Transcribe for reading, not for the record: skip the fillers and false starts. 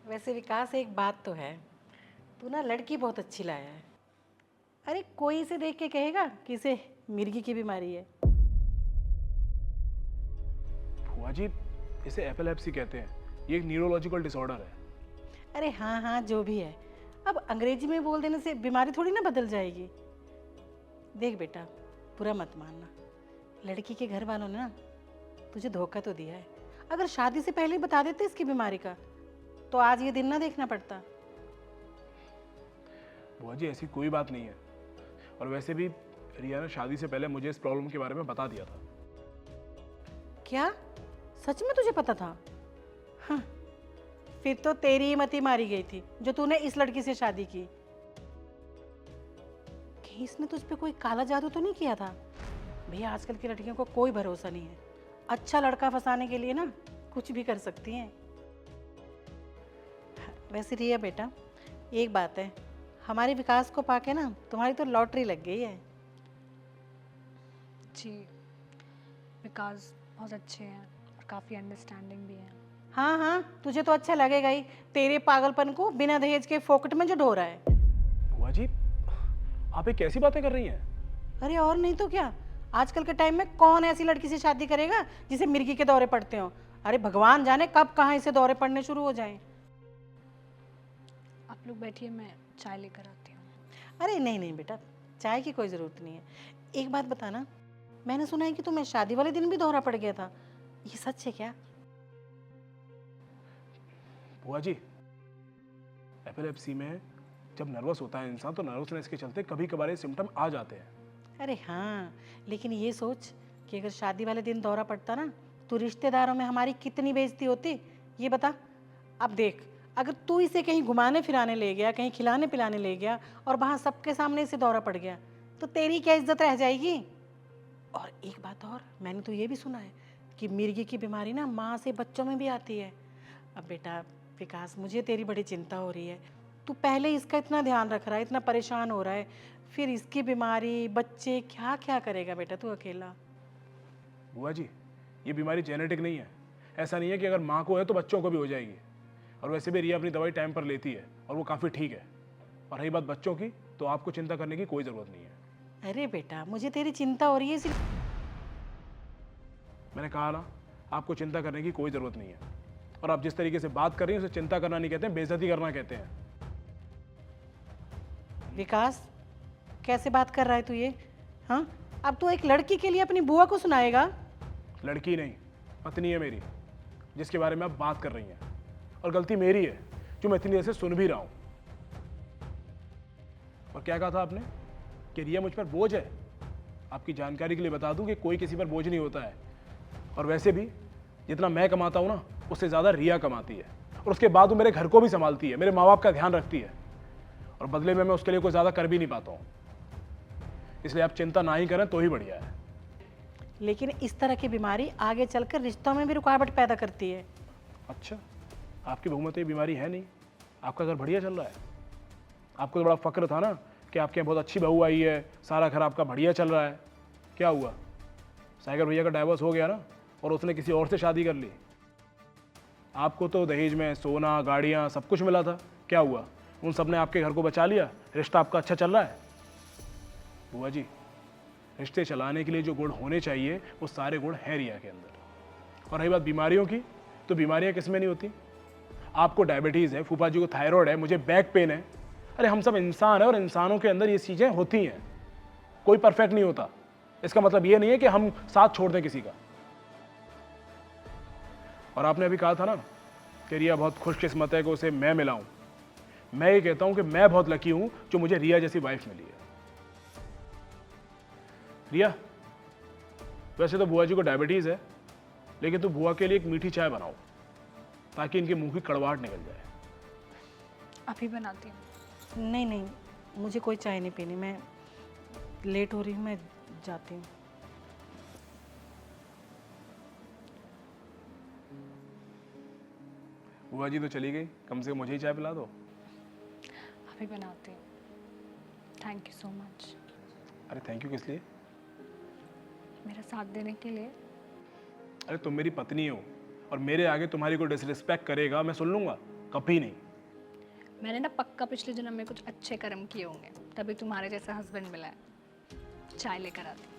वैसे विकास, एक बात तो है, तू ना लड़की बहुत अच्छी लाया है। अरे कोई इसे देख के कहेगा कि इसे मिर्गी की बीमारी है। बुआ जी, इसे एपिलेप्सी कहते हैं। ये एक न्यूरोलॉजिकल डिसऑर्डर है। अरे हाँ हाँ, जो भी है, अब अंग्रेजी में बोल देने से बीमारी थोड़ी ना बदल जाएगी। देख बेटा, बुरा मत मानना, लड़की के घर वालों ने ना तुझे धोखा तो दिया है। अगर शादी से पहले ही बता देते इसकी बीमारी का, तो आज ये दिन ना देखना पड़ता। बुआ जी, ऐसी कोई बात नहीं है। और वैसे भी रिया ने शादी से पहले मुझे इस प्रॉब्लम के बारे में बता दिया था। क्या सच में तुझे पता था? हाँ, फिर तो तेरी ही मती मारी गई थी जो तूने इस लड़की से शादी की। कहीं इसने तुझ पे कोई काला जादू तो नहीं किया था? भैया, आजकल की लड़कियों को कोई भरोसा नहीं है। अच्छा लड़का फंसाने के लिए ना कुछ भी कर सकती हैं। वैसे रिया बेटा, एक बात है, हमारे विकास को पाके ना तुम्हारी तो लॉटरी लग गई है। जी, विकास बहुत अच्छे हैं और काफ़ी अंडरस्टैंडिंग भी हैं। हाँ हाँ, तुझे तो अच्छा लगेगा ही, तेरे पागलपन को बिना दहेज के फोकट में जो ढो रहा है। बुआ जी, आप ये कैसी बातें कर रही हैं? अरे और नहीं तो क्या, आजकल के टाइम में कौन ऐसी लड़की से शादी करेगा जिसे मिर्गी के दौरे पड़ते हो। अरे भगवान जाने कब कहाँ इसे दौरे पड़ने शुरू हो जाएं। आप लोग बैठिए, मैं चाय लेकर आती हूँ। अरे नहीं नहीं बेटा, चाय की कोई ज़रूरत नहीं है। एक बात बताना, मैंने सुना है कि तुम्हें शादी वाले दिन भी दौरा पड़ गया था, ये सच है क्या? बुआ जी, एपिलेप्सी में जब नर्वस होता है इंसान तो नर्वसनेस के चलते कभी कभार ये सिम्टम आ जाते हैं। अरे हाँ, लेकिन ये सोच कि अगर शादी वाले दिन दौरा पड़ता ना, तो रिश्तेदारों में हमारी कितनी बेइज्जती होती, ये बता। अब देख, अगर तू इसे कहीं घुमाने फिराने ले गया, कहीं खिलाने पिलाने ले गया और वहाँ सबके सामने इसे दौरा पड़ गया, तो तेरी क्या इज्जत रह जाएगी। और एक बात और, मैंने तो ये भी सुना है कि मिर्गी की बीमारी ना माँ से बच्चों में भी आती है। अब बेटा विकास, मुझे तेरी बड़ी चिंता हो रही है। तू पहले इसका इतना ध्यान रख रहा है, इतना परेशान हो रहा है, फिर इसकी बीमारी, बच्चे, क्या क्या करेगा बेटा तू अकेला। बुआ जी, ये बीमारी जेनेटिक नहीं है। ऐसा नहीं है कि अगर माँ को है तो बच्चों को भी हो जाएगी। और वैसे भी रिया अपनी दवाई टाइम पर लेती है और वो काफ़ी ठीक है। और रही बात बच्चों की, तो आपको चिंता करने की कोई ज़रूरत नहीं है। अरे बेटा, मुझे तेरी चिंता हो रही है इसलिए। मैंने कहा ना, आपको चिंता करने की कोई ज़रूरत नहीं है। और आप जिस तरीके से बात कर रही हैं उसे चिंता करना नहीं कहते हैं, बेइज्जती करना कहते हैं। विकास, कैसे बात कर रहा है तू ये? हाँ, अब तू एक लड़की के लिए अपनी बुआ को सुनाएगा? लड़की नहीं, पत्नी है मेरी, जिसके बारे में आप बात कर रही हैं। और गलती मेरी है जो मैं इतनी देर से सुन भी रहा हूं। और क्या कहा था आपने कि रिया मुझ पर बोझ है? आपकी जानकारी के लिए बता दूं कि कोई किसी पर बोझ नहीं होता है। और वैसे भी जितना मैं कमाता हूं ना, उससे ज़्यादा रिया कमाती है। और उसके बाद वो मेरे घर को भी संभालती है, मेरे माँ बाप का ध्यान रखती है। और बदले में मैं उसके लिए कोई ज़्यादा कर भी नहीं पाता हूँ। इसलिए आप चिंता ना ही करें तो ही बढ़िया है। लेकिन इस तरह की बीमारी आगे चलकर रिश्तों में भी रुकावट पैदा करती है। अच्छा, आपकी बहू में तो ये बीमारी है नहीं, आपका घर बढ़िया चल रहा है। आपको तो बड़ा फक्र था ना कि आपके यहाँ बहुत अच्छी बहू आई है, सारा घर आपका बढ़िया चल रहा है। क्या हुआ? साइगर भैया का डाइवोर्स हो गया ना, और उसने किसी और से शादी कर ली। आपको तो दहेज में सोना, गाड़ियाँ, सब कुछ मिला था। क्या हुआ? उन सब ने आपके घर को बचा लिया, रिश्ता आपका अच्छा चल रहा है। बुआ जी, रिश्ते चलाने के लिए जो गुण होने चाहिए वो सारे गुण हैं रिया के अंदर। और रही बात बीमारियों की, तो बीमारियां किस में नहीं होती? आपको डायबिटीज़ है, फूफा जी को थायराइड है, मुझे बैक पेन है। अरे हम सब इंसान हैं और इंसानों के अंदर ये चीज़ें होती हैं। कोई परफेक्ट नहीं होता। इसका मतलब ये नहीं है कि हम साथ छोड़ दें किसी का। और आपने अभी कहा था ना कि रिया बहुत खुशकिस्मत है कि उसे मैं मिला हूं। मैं ये कहता हूं कि मैं बहुत लकी हूं जो मुझे रिया जैसी वाइफ मिली है। रिया, वैसे तो बुआ जी को डायबिटीज़ है, लेकिन तू बुआ के लिए एक मीठी चाय बनाओ ताकि इनके मुंह की कड़वाहट निकल जाए। अभी बनाती हूँ। नहीं नहीं, मुझे कोई चाय नहीं पीनी, मैं लेट हो रही हूँ, मैं जाती हूँ। बुआ जी तो चली गई, कम से कम मुझे ही चाय पिला दो। अभी बनाती हूँ। Thank you so much. अरे थैंक यू किस लिए? मेरा साथ देने के लिए। अरे तुम मेरी पत्नी हो और मेरे आगे तुम्हारी कोई डिसरिस्पेक्ट करेगा मैं सुन लूंगा। कभी नहीं। मैंने ना पक्का पिछले जन्म में कुछ अच्छे कर्म किए होंगे, तभी तुम्हारे जैसा हस्बैंड मिला है। चाय लेकर आती।